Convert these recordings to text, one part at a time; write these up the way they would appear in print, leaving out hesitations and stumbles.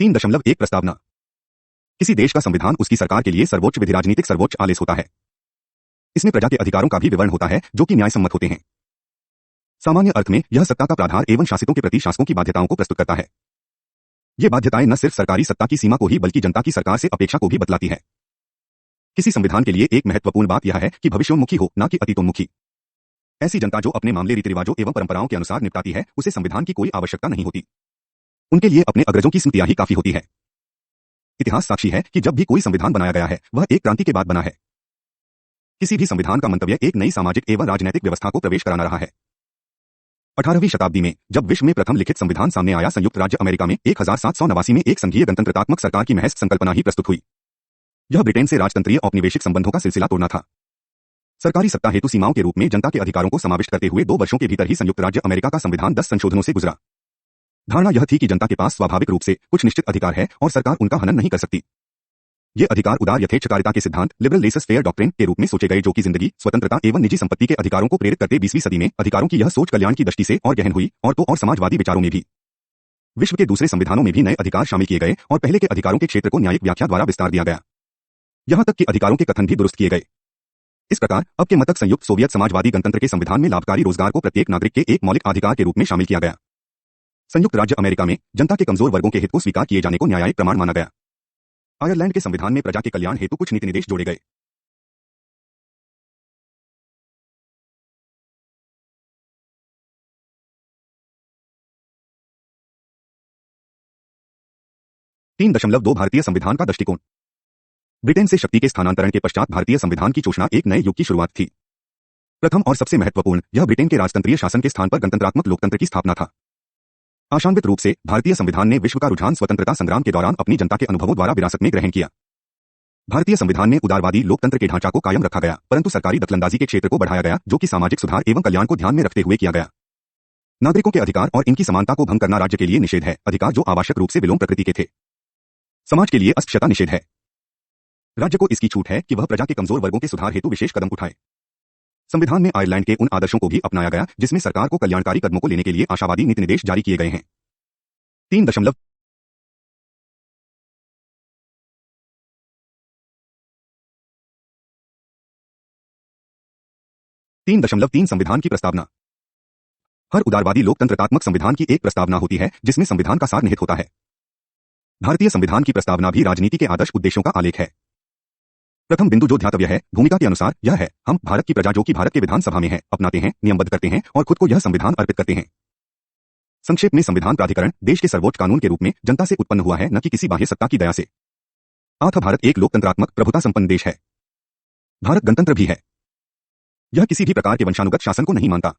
3.1 प्रस्तावना। किसी देश का संविधान उसकी सरकार के लिए सर्वोच्च विधि राजनीतिक सर्वोच्च आदेश होता है। इसमें प्रजा के अधिकारों का भी विवरण होता है जो कि न्यायसम्मत होते हैं। सामान्य अर्थ में यह सत्ता का प्राधार एवं शासितों के प्रति शासकों की बाध्यताओं को प्रस्तुत करता है। ये बाध्यताएं न सिर्फ सरकारी सत्ता की सीमा को ही बल्कि जनता की सरकार से अपेक्षा को भी बतलाती है। किसी संविधान के लिए एक महत्वपूर्ण बात यह है कि भविष्योन्मुखी हो, न कि अतीतोन्मुखी। ऐसी जनता जो अपने मामले रीति रिवाजों एवं परंपराओं के अनुसार निपटाती है, उसे संविधान की कोई आवश्यकता नहीं होती। उनके लिए अपने अग्रजों की स्मृतियां ही काफी होती है। इतिहास साक्षी है कि जब भी कोई संविधान बनाया गया है, वह एक क्रांति के बाद बना है। किसी भी संविधान का मंतव्य एक नई सामाजिक एवं राजनैतिक व्यवस्था को प्रवेश कराना रहा है। 18वीं शताब्दी में जब विश्व में प्रथम लिखित संविधान सामने आया, संयुक्त राज्य अमेरिका में 1789 में एक संघीय गणतंत्रात्मक सरकार की महज संकल्पना ही प्रस्तुत हुई। यह ब्रिटेन से राजतंत्रीय औपनिवेशिक संबंधों का सिलसिला तोड़ना था। सरकारी सत्ता हेतु सीमाओं के रूप में जनता के अधिकारों को समाविष्ट करते हुए 2 वर्षों के भीतर ही संयुक्त राज्य अमेरिका का संविधान 10 संशोधनों से गुजरा। धारणा यह थी कि जनता के पास स्वाभाविक रूप से कुछ निश्चित अधिकार है और सरकार उनका हनन नहीं कर सकती। ये अधिकार उदार यथेच्छकारिता के सिद्धांत लिबरल लेसस फेयर डॉक्ट्रिन के रूप में सोचे गए, जो कि जिंदगी, स्वतंत्रता एवं निजी संपत्ति के अधिकारों को प्रेरित करते। 20वीं सदी में अधिकारों की यह सोच कल्याण की दृष्टि से और गहन हुई और समाजवादी विचारों में भी। विश्व के दूसरे संविधानों में भी नए अधिकार शामिल किए गए और पहले के अधिकारों के क्षेत्र को न्यायिक व्याख्या द्वारा विस्तार दिया गया। यहां तक कि अधिकारों के कथन भी दुरुस्त किए गए। इस प्रकार अब के मतक संयुक्त सोवियत समाजवादी गणतंत्र के संविधान में लाभकारी रोजगार को प्रत्येक नागरिक के एक मौलिक अधिकार के रूप में शामिल किया गया। संयुक्त राज्य अमेरिका में जनता के कमजोर वर्गों के हित को स्वीकार किए जाने को न्यायिक प्रमाण माना गया। आयरलैंड के संविधान में प्रजा के कल्याण हेतु कुछ नीति निर्देश जोड़े गए। तीन दशमलव दो भारतीय संविधान का दृष्टिकोण। ब्रिटेन से शक्ति के स्थानांतरण के पश्चात भारतीय संविधान की घोषणा एक नए युग की शुरुआत थी। प्रथम और सबसे महत्वपूर्ण, यह ब्रिटेन के राजतंत्रीय शासन के स्थान पर गणतंत्रात्मक लोकतंत्र की स्थापना था। आशान्वित रूप से भारतीय संविधान ने विश्व का रुझान स्वतंत्रता संग्राम के दौरान अपनी जनता के अनुभवों द्वारा विरासत में ग्रहण किया। भारतीय संविधान में उदारवादी लोकतंत्र के ढांचा को कायम रखा गया, परंतु सरकारी दखलंदाजी के क्षेत्र को बढ़ाया गया, जो कि सामाजिक सुधार एवं कल्याण को ध्यान में रखते हुए किया गया। नागरिकों के अधिकार और इनकी समानता को भंग करना राज्य के लिए निषेध है, अधिकार जो आवश्यक रूप से विलोम प्रकृति के थे। समाज के लिए अस्पृश्यता निषेध है। राज्य को इसकी छूट है कि वह प्रजा के कमजोर वर्गों के सुधार हेतु विशेष कदम उठाए। संविधान में आयरलैंड के उन आदर्शों को भी अपनाया गया जिसमें सरकार को कल्याणकारी कदमों को लेने के लिए आशावादी नीति निर्देश जारी किए गए हैं। 3.3 संविधान की प्रस्तावना। हर उदारवादी लोकतंत्रात्मक संविधान की एक प्रस्तावना होती है जिसमें संविधान का सार निहित होता है। भारतीय संविधान की प्रस्तावना भी राजनीति के आदर्श उद्देश्यों का आलेख है। प्रथम बिंदु जो ध्यातव्य है, भूमिका के अनुसार यह है, हम भारत की प्रजा जो कि भारत के विधानसभा में है, अपनाते हैं, नियमबद्ध करते हैं और खुद को यह संविधान अर्पित करते हैं। संक्षेप में, संविधान प्राधिकरण देश के सर्वोच्च कानून के रूप में जनता से उत्पन्न हुआ है, न कि किसी बाह्य सत्ता की दया से। भारत एक लोकतंत्रात्मक प्रभुता संपन्न देश है। भारत गणतंत्र भी है। यह किसी भी प्रकार के वंशानुगत शासन को नहीं मानता।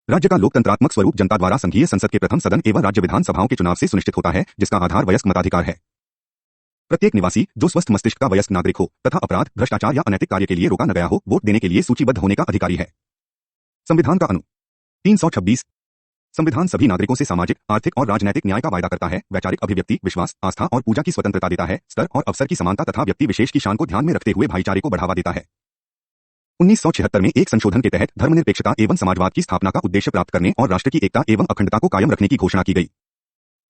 राज्य का लोकतंत्रात्मक स्वरूप जनता द्वारा संघीय संसद के प्रथम सदन एवं राज्य विधानसभाओं के चुनाव से सुनिश्चित होता है, जिसका आधार वयस्क मताधिकार है। प्रत्येक निवासी जो स्वस्थ मस्तिष्क का वयस्क नागरिक हो तथा अपराध, भ्रष्टाचार या अनैतिक कार्य के लिए रोका न गया हो, वोट देने के लिए सूचीबद्ध होने का अधिकारी है। संविधान का अनु 326। संविधान सभी नागरिकों से सामाजिक, आर्थिक और राजनैतिक न्याय का वायदा करता है, वैचारिक अभिव्यक्ति, विश्वास, आस्था और पूजा की स्वतंत्रता देता है, स्तर और अवसर की समानता तथा व्यक्ति विशेष की शान को ध्यान में रखते हुए भाईचारे को बढ़ावा देता है। 1976 में एक संशोधन के तहत धर्मनिरपेक्षता एवं समाजवाद की स्थापना का उद्देश्य प्राप्त करने और राष्ट्र की एकता एवं अखंडता को कायम रखने की घोषणा की गई।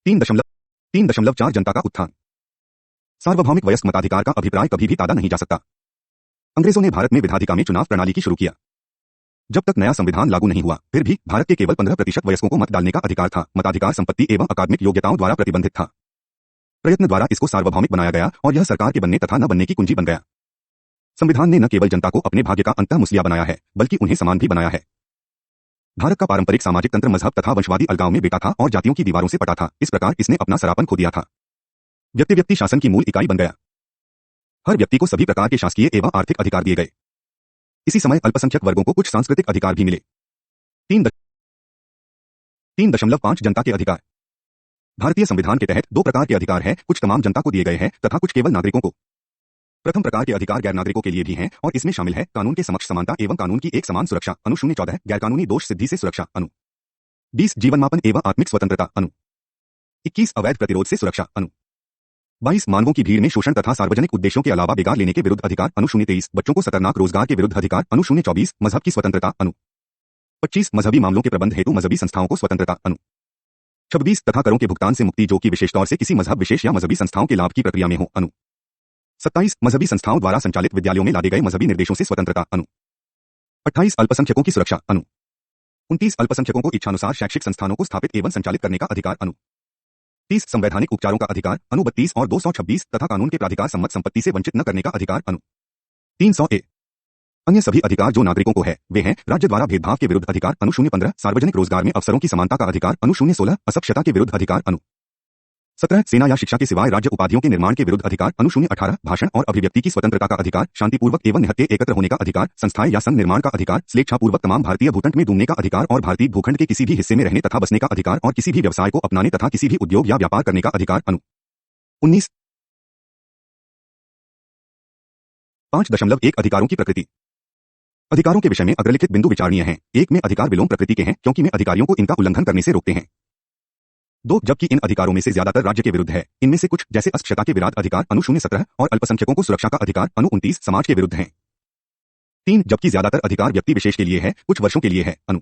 3.4 जनता का उत्थान। सार्वभौमिक वयस्क मताधिकार का अभिप्राय कभी भी तादा नहीं जा सकता। अंग्रेजों ने भारत में विधायिका में चुनाव प्रणाली की शुरू किया। जब तक नया संविधान लागू नहीं हुआ, फिर भी भारत के केवल 15% वयस्कों को मत डालने का अधिकार था। मताधिकार संपत्ति एवं अकादमिक योग्यताओं द्वारा प्रतिबंधित था। प्रयत्न द्वारा इसको सार्वभौमिक बनाया गया और यह सरकार के बनने तथा न बनने की कुंजी बन गया। संविधान ने न केवल जनता को अपने भाग्य का अंतः मुस्लिया बनाया है, बल्कि उन्हें समान भी बनाया है। भारत का पारंपरिक सामाजिक तंत्र मजहब तथा वंशवादी अलगाव में बेटा था और जातियों की दीवारों से पटा था। इस प्रकार इसने अपना सरापन खो दिया था। व्यक्ति शासन की मूल इकाई बन गया। हर व्यक्ति को सभी प्रकार के शासकीय एवं आर्थिक अधिकार दिए गए। इसी समय अल्पसंख्यक वर्गों को कुछ सांस्कृतिक अधिकार भी मिले। 3.5 जनता के अधिकार। भारतीय संविधान के तहत 2 प्रकार के अधिकार हैं, कुछ तमाम जनता को दिए गए हैं तथा कुछ केवल नागरिकों को। प्रथम प्रकार के अधिकार गैर नागरिकों के लिए भी हैं और इसमें शामिल है कानून के समक्ष समानता एवं कानून की एक समान सुरक्षा अनु 014, गैरकानूनी दोष सिद्धि से सुरक्षा अनु 20, जीवनमापन एवं आत्मिक स्वतंत्रता अनु 21, अवैध प्रतिरोध से सुरक्षा अनु 22, मानवों की भीड़ में शोषण तथा सार्वजनिक उद्देश्यों के अलावा बेगार लेने के विरुद्ध अधिकार अनु 023, बच्चों को खतरनाक रोजगार के विरुद्ध अधिकार अनु 024, मजहब की स्वतंत्रता अनु 25, मजहबी मामलों के प्रबंध हेतु मजहबी संस्थाओं को स्वतंत्रता अनु 26 तथा करों के भुगतान से मुक्ति जो कि विशेष तौर से किसी मजहब विशेष या मजहबी संस्थाओं के लाभ की प्रक्रिया में हो। अनु 27 मजहबी संस्थाओं द्वारा संचालित विद्यालयों में लादे गए मजहबी निर्देशों से स्वतंत्रता। अनु 28 अल्पसंख्यकों की सुरक्षा। अनु 29 अल्पसंख्यकों को इच्छानुसार शैक्षिक संस्थानों को स्थापित एवं संचालित करने का अधिकार। अनु 30 संवैधानिक उपचारों का अधिकार। अनु 32 और 226 तथा कानून के प्राधिकार सम्मत संपत्ति से वंचित न करने का अधिकार। अनु 300 ए अन्य सभी अधिकार जो नागरिकों को है वे हैं राज्य द्वारा भेदभाव के विरुद्ध अधिकार। अनु 015 सार्वजनिक रोजगार में अवसरों की समानता का अधिकार। अनु 016 अस्पृश्यता के विरुद्ध अधिकार। अनु 17 सेना या शिक्षा के सिवाय राज्य उपाधियों के निर्माण के विरुद्ध अधिकार। अनु 018 भाषण और अभिव्यक्ति की स्वतंत्रता का अधिकार। शांतिपूर्वक एवं निहत्थे एकत्र होने का अधिकार। संस्थाएं या संघ निर्माण का अधिकार। स्वेच्छापूर्वक तमाम भारतीय भूखंड में डूबने का अधिकार और भारतीय भूखंड के किसी भी हिस्से में रहने तथा बसने का अधिकार और किसी भी व्यवसाय को अपनाने तथा किसी भी उद्योग या व्यापार करने का अधिकार। अनु 19 5.1 अधिकारों की प्रकृति। अधिकारों के विषय में अग्रलिखित बिंदु विचारणीय हैं। 1 में अधिकार विलोम प्रकृति के हैं क्योंकि में अधिकारियों को इनका उल्लंघन करने से रोकते हैं। 2 जबकि इन अधिकारों में से ज्यादातर राज्य के विरुद्ध है। इनमें से कुछ जैसे अस्पृश्यता के विराध अधिकार। अनु 017 और अल्पसंख्यकों को सुरक्षा का अधिकार। अनु 29 समाज के विरुद्ध हैं। 3 जबकि ज्यादातर अधिकार व्यक्ति विशेष के लिए है, कुछ वर्षों के लिए है। अनु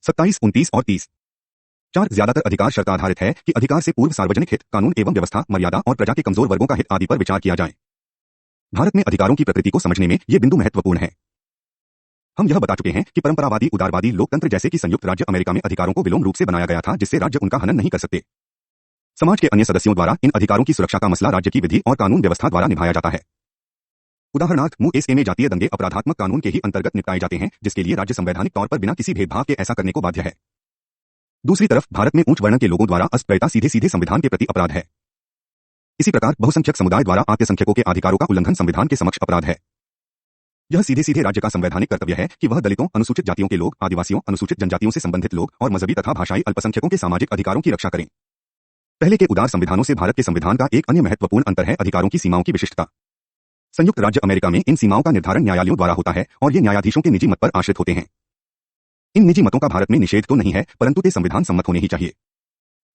27, 29 और 30। 4 ज्यादातर अधिकार शर्त आधारित है कि अधिकार से पूर्व सार्वजनिक हित, कानून एवं व्यवस्था, मर्यादा और प्रजा के कमजोर वर्गों का हित आदि पर विचार किया जाए। भारत में अधिकारों की प्रकृति को समझने में ये बिंदु महत्वपूर्ण है। हम यह बता चुके हैं कि परंपरावादी उदारवादी लोकतंत्र जैसे कि संयुक्त राज्य अमेरिका में अधिकारों को विलोम रूप से बनाया गया था जिससे राज्य उनका हनन नहीं कर सकते। समाज के अन्य सदस्यों द्वारा इन अधिकारों की सुरक्षा का मसला राज्य की विधि और कानून व्यवस्था द्वारा निभाया जाता है। उदाहरणार्थ यूएसए में जातीय दंगे अपराधात्मक कानून के ही अंतर्गत निपटाए जाते हैं जिसके लिए राज्य संवैधानिक तौर पर बिना किसी भेदभाव के ऐसा करने को बाध्य है। दूसरी तरफ भारत में उच्च वर्ण के लोगों द्वारा अस्पृश्यता सीधे सीधे संविधान के प्रति अपराध है। इसी प्रकार बहुसंख्यक समुदाय द्वारा अल्पसंख्यकों के अधिकारों का उल्लंघन संविधान के समक्ष अपराध है। यह सीधे सीधे राज्य का संवैधानिक कर्तव्य है कि वह दलितों, अनुसूचित जातियों के लोग, आदिवासियों, अनुसूचित जनजातियों से संबंधित लोग और मजहबी तथा भाषाई अल्पसंख्यकों के सामाजिक अधिकारों की रक्षा करें। पहले के उदार संविधानों से भारत के संविधान का एक अन्य महत्वपूर्ण अंतर है अधिकारों की सीमाओं की विशिष्टता। संयुक्त राज्य अमेरिका में इन सीमाओं का निर्धारण न्यायालयों द्वारा होता है और ये न्यायाधीशों के निजी मत पर आश्रित होते हैं। इन निजी मतों का भारत में निषेध तो नहीं है परंतु ते संविधान सम्मत होने ही चाहिए।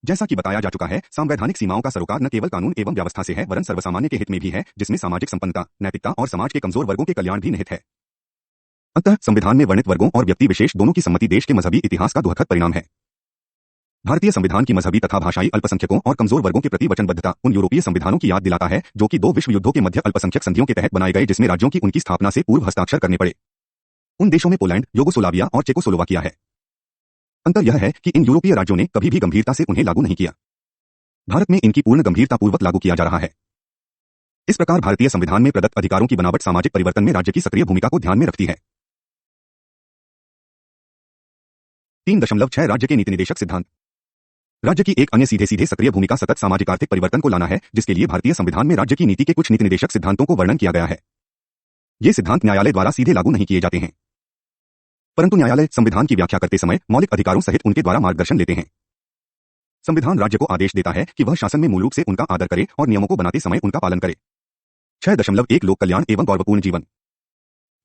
जैसा कि बताया जा चुका है, संवैधानिक सीमाओं का सरोकार न केवल कानून एवं व्यवस्था से है वरन सर्वसामान्य के हित में भी है जिसमें सामाजिक संपन्नता, नैतिकता और समाज के कमजोर वर्गों के कल्याण भी निहित है। अतः संविधान में वर्णित वर्गों और व्यक्ति विशेष दोनों की सम्मति देश के मजहबी इतिहास का दुखद परिणाम है। भारतीय संविधान की मजहबी तथा भाषाई अल्पसंख्यकों और कमजोर वर्गों के प्रति वचनबद्धता उन यूरोपीय संविधानों की याद दिलाता है जो कि 2 विश्व युद्धों के मध्य अल्पसंख्यक संधियों के तहत बनाए गए जिसमें राज्यों की उनकी स्थापना से पूर्व हस्ताक्षर करने पड़े। उन देशों में पोलैंड, युगोस्लाविया और चेकोस्लोवाकिया है। अंतर यह है कि इन यूरोपीय राज्यों ने कभी भी गंभीरता से उन्हें लागू नहीं किया। भारत में इनकी पूर्ण गंभीरतापूर्वक लागू किया जा रहा है। इस प्रकार भारतीय संविधान में प्रदत्त अधिकारों की बनावट सामाजिक परिवर्तन में राज्य की सक्रिय भूमिका को ध्यान में रखती है। 3.6 राज्य के नीति निदेशक सिद्धांत। राज्य की एक अन्य सीधे सीधे सक्रिय भूमिका सतत सामाजिक आर्थिक परिवर्तन को लाना है जिसके लिए भारतीय संविधान में राज्य की नीति के कुछ नीति निदेशक सिद्धांतों को वर्णन किया गया है। ये सिद्धांत न्यायालय द्वारा सीधे लागू नहीं किए जाते हैं परंतु न्यायालय संविधान की व्याख्या करते समय मौलिक अधिकारों सहित उनके द्वारा मार्गदर्शन लेते हैं। संविधान राज्य को आदेश देता है कि वह शासन में मूल रूप से उनका आदर करे और नियमों को बनाते समय उनका पालन करे। 6.1 लोक कल्याण एवं गौरवपूर्ण जीवन।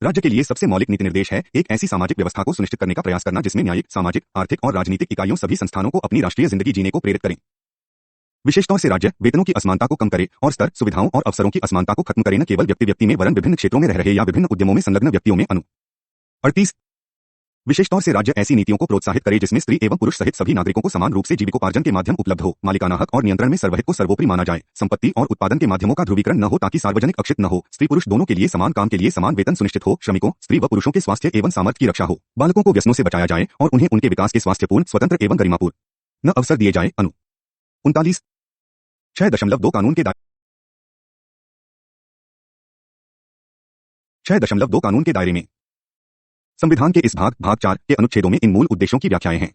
राज्य के लिए सबसे मौलिक नीति निर्देश है एक ऐसी सामाजिक व्यवस्था को सुनिश्चित करने का प्रयास करना जिसमें न्यायिक, सामाजिक, आर्थिक और राजनीतिक इकाइयों सभी संस्थानों को अपनी राष्ट्रीय जिंदगी जीने को प्रेरित करें। विशेष तौर से राज्य वेतनों की असमानता को कम करे और स्तर, सुविधाओं और अवसरों की असमानता को खत्म करे न केवल व्यक्ति व्यक्ति में वरन विभिन्न क्षेत्रों में रह रहे या विभिन्न उद्यमों में संलग्न व्यक्तियों में। अनु 38 विशेष तौर से राज्य ऐसी नीतियों को प्रोत्साहित करे जिसमें स्त्री एवं पुरुष सहित सभी नागरिकों को समान रूप से जीविकोपार्जन के माध्यम उपलब्ध हो, मालिकाना हक और नियंत्रण में सर्वहित को सर्वोपरि माना जाए, संपत्ति और उत्पादन के माध्यमों का ध्रुवीकरण न हो ताकि सार्वजनिक अक्षित न हो, स्त्री पुरुष दोनों के लिए समान काम के लिए समान वेतन सुनिश्चित हो, श्रमिकों, स्त्री व पुरुषों के स्वास्थ्य एवं सामर्थ्य की रक्षा हो, बालकों को व्यसनों से बचाया जाए और उन्हें उनके विकास के स्वास्थ्यपूर्ण, स्वतंत्र एवं गरिमापूर्ण न अवसर दिए जाए। अनु 39 6.2 कानून के 6.2 कानून के दायरे में। संविधान के इस भाग 4 के अनुच्छेदों में इन मूल उद्देश्यों की व्याख्याएं हैं।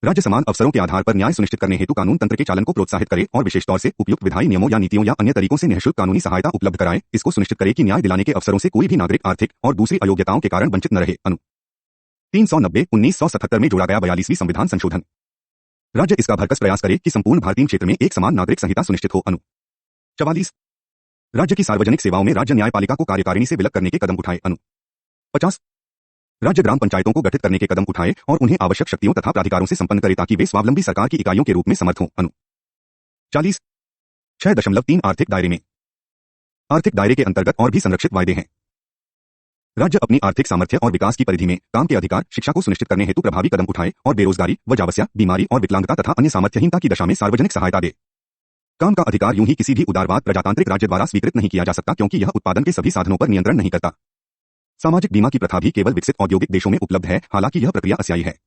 राज्य समान अवसरों के आधार पर न्याय सुनिश्चित करने हेतु कानून तंत्र के चालन को प्रोत्साहित करे और विशेष तौर से उपयुक्त विधायी नियमों या नीतियों या अन्य तरीकों से निःशुल्क कानूनी सहायता उपलब्ध कराए। इसको सुनिश्चित करे कि न्याय दिलाने के अवसरों से कोई भी नागरिक आर्थिक और दूसरी अयोग्यताओं के कारण वंचित न रहे। अनु 390 1977 में जोड़ा गया 42वीं संविधान संशोधन। राज्य इसका भरकस प्रयास करे कि संपूर्ण भारतीय क्षेत्र में एक समान नागरिक संहिता सुनिश्चित हो। अनु 44 राज्य की सार्वजनिक सेवाओं में राज्य न्यायपालिका को कार्यकारिणी से विलग करने के कदम उठाए। अनु 50 राज्य ग्राम पंचायतों को गठित करने के कदम उठाए और उन्हें आवश्यक शक्तियों तथा प्राधिकारों से संपन्न करे ताकि वे स्वावलंबी सरकार की इकाइयों के रूप में समर्थ हों। अनु 40 6.3 आर्थिक दायरे में। आर्थिक दायरे के अंतर्गत और भी संरक्षित वायदे हैं। राज्य अपनी आर्थिक सामर्थ्य और विकास की परिधि में काम के अधिकार, शिक्षा को सुनिश्चित करने हेतु प्रभावी कदम उठाए और बेरोजगारी, वजावस्या, बीमारी और विकलांगता तथा अन्य सामर्थ्यहीनता की दशा में सार्वजनिक सहायता दे। काम का अधिकार यूं ही किसी भी उदारवाद प्रजातांत्रिक राज्य द्वारा स्वीकृत नहीं किया जा सकता, क्योंकि यह उत्पादन के सभी साधनों पर नियंत्रण नहीं करता। सामाजिक बीमा की प्रथा भी केवल विकसित औद्योगिक देशों में उपलब्ध है, हालांकि यह प्रक्रिया अस्थायी है।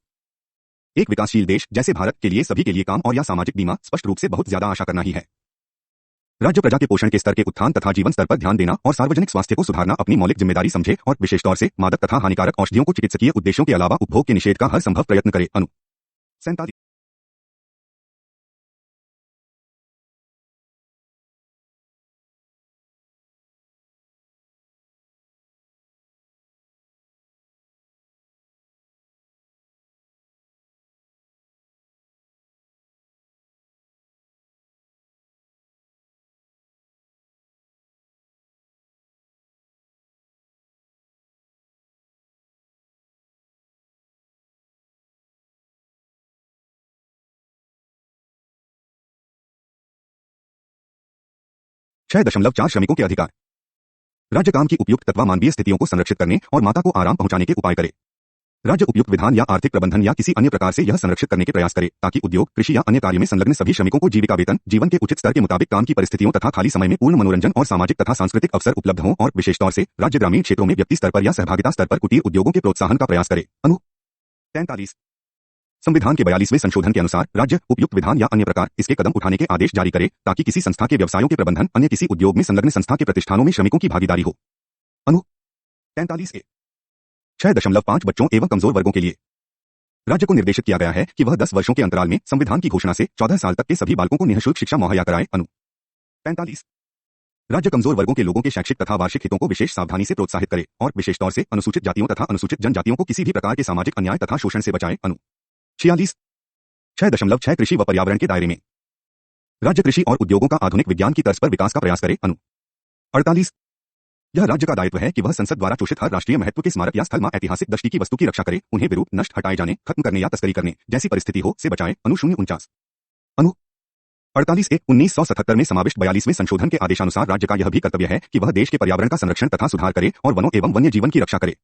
एक विकासशील देश जैसे भारत के लिए सभी के लिए काम और या सामाजिक बीमा स्पष्ट रूप से बहुत ज्यादा आशा करना ही है। राज्य प्रजा के पोषण के स्तर के उत्थान तथा जीवन स्तर पर ध्यान देना और सार्वजनिक स्वास्थ्य को सुधारना अपनी मौलिक जिम्मेदारी समझे और विशेष तौर से मादक तथा हानिकारक औषधियों को चिकित्सकीय उद्देश्यों के अलावा उपभोग के निषेध का हर संभव प्रयत्न करे। 47। छह दशमलव चार श्रमिकों के अधिकार। राज्य काम की उपयुक्त तथा मानवीय स्थितियों को संरक्षित करने और माता को आराम पहुंचाने के उपाय करे। राज्य उपयुक्त विधान या आर्थिक प्रबंधन या किसी अन्य प्रकार से यह संरक्षित करने के प्रयास करे ताकि उद्योग, कृषि या अन्य कार्य में संलग्न सभी श्रमिकों को जीविका वेतन, जीवन के उचित स्तर के मुताबिक काम की परिस्थितियों तथा खाली समय में पूर्ण मनोरंजन और सामाजिक तथा सांस्कृतिक अवसर उपलब्ध हों और विशेष तौर से राज्य ग्रामीण क्षेत्रों में व्यक्ति स्तर पर या सहभागिता स्तर पर कुटीर उद्योगों के प्रोत्साहन का प्रयास करे। 43। संविधान के 42वें संशोधन के अनुसार राज्य उपयुक्त विधान या अन्य प्रकार इसके कदम उठाने के आदेश जारी करे ताकि किसी संस्था के व्यवसायों के प्रबंधन, अन्य किसी उद्योग में संलग्न संस्था के प्रतिष्ठानों में श्रमिकों की भागीदारी हो। 43A 6.5 बच्चों एवं कमजोर वर्गों के लिए राज्य को निर्देशित किया गया है कि वह 10 वर्षों के अंतराल में संविधान की घोषणा से 14 साल तक के सभी बालकों को निःशुल्क शिक्षा मुहैया कराए। 45। राज्य कमजोर वर्गों के लोगों के शैक्षिक तथा वार्षिक हितों को विशेष सावधानी से प्रोत्साहित करे और विशेष तौर से अनुसूचित जातियों तथा अनुसूचित जनजातियों को किसी भी प्रकार के सामाजिक अन्याय तथा शोषण से बचाए। 46। 6.6 कृषि व पर्यावरण के दायरे में राज्य कृषि और उद्योगों का आधुनिक विज्ञान की तर्ज पर विकास का प्रयास करे। 48। यह राज्य का दायित्व है कि वह संसद द्वारा चूषित हर राष्ट्रीय महत्व के स्मारक या स्थल मा ऐतिहासिक दृष्टि की वस्तु की रक्षा करे, उन्हें विरूप, नष्ट, हटाए जाने, खत्म करने या तस्करी करने जैसी परिस्थिति हो से बचाए। 049। 48 1977 में समाविष्ट 42वें संशोधन के आदेशानुसार राज्य का यह भी कर्तव्य है कि वह देश के पर्यावरण का संरक्षण तथा सुधार करे और वनों एवं वन्य जीवन की रक्षा करे।